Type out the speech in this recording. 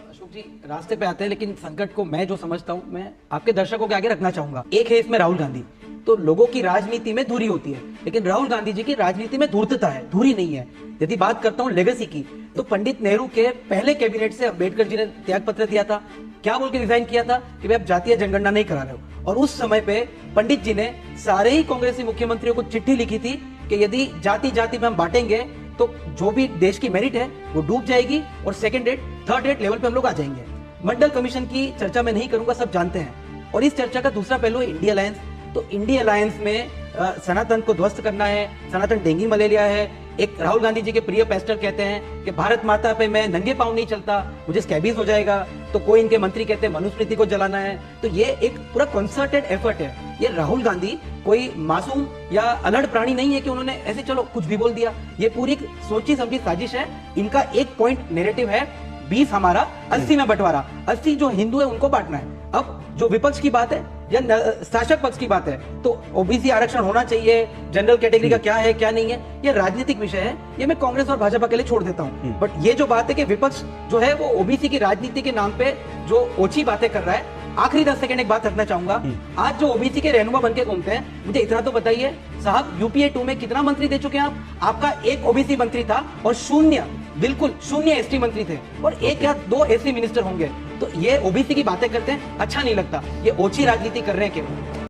अशोक जी रास्ते पे आते हैं, लेकिन संकट को मैं जो समझता हूँ मैं आपके दर्शकों के आगे रखना चाहूंगा। एक है इसमें राहुल गांधी। तो लोगों की राजनीति में धुरी होती है, लेकिन राहुल गांधी जी की राजनीति में धूर्तता है, धुरी नहीं है। यदि बात करता हूँ लेगेसी की, तो पंडित नेहरू के पहले कैबिनेट से अम्बेडकर जी ने त्याग पत्र दिया था। क्या बोल के रिजाइन किया था कि भाई आप जातीय जनगणना नहीं करा रहे हो। और उस समय पे पंडित जी ने सारे ही कांग्रेसी मुख्यमंत्रियों को चिट्ठी लिखी थी कि यदि जाति जाति में हम बांटेंगे तो जो भी देश की मेरिट है वो डूब जाएगी और second rate third rate level पे हम लोग आ जाएंगे। मंडल कमीशन की चर्चा मैं नहीं करूंगा, सब जानते हैं। और इस चर्चा का दूसरा पहलू है इंडिया अलायंस। तो इंडिया अलायंस में सनातन को ध्वस्त करना है, सनातन डेंगू मलेरिया है। एक राहुल गांधी जी के प्रिय पेस्टर कहते हैं कि भारत माता पे मैं नंगे पांव नहीं चलता, मुझे स्कैबीज हो जाएगा। तो कोई इनके मंत्री कहते हैं मनुस्मृति को जलाना है। तो ये एक पूरा कंसर्टेड एफर्ट है। ये राहुल गांधी कोई मासूम या अलड़ प्राणी नहीं है कि उन्होंने ऐसे चलो कुछ भी बोल दिया। ये पूरी सोची समझी साजिश है। इनका एक पॉइंट नैरेटिव है 20 हमारा 80 में बंटवारा। 80 जो हिंदू है उनको बांटना है। अब जो विपक्ष की बात है या शासक पक्ष की बात है, तो ओबीसी आरक्षण होना चाहिए, जनरल कैटेगरी का क्या है क्या नहीं है, ये राजनीतिक विषय है। ये मैं कांग्रेस और भाजपा के लिए छोड़ देता हूँ। बट ये जो बात है कि विपक्ष जो है वो ओबीसी की राजनीति के नाम पे जो ओछी बातें कर रहा है। आखिरी 10 सेकंड एक बात रखना चाहूंगा। आज जो ओबीसी के रहनुमा बनके घूमते हैं, मुझे इतना तो बताइए साहब, यूपीए 2 में कितना मंत्री दे चुके हैं आप? आपका एक ओबीसी मंत्री था और शून्य, बिल्कुल शून्य एसटी मंत्री थे, और एक या 2 एससी मिनिस्टर होंगे। तो ये ओबीसी की बातें करते हैं, अच्छा नहीं लगता। ये ओछी राजनीति कर रहे हैं केवल।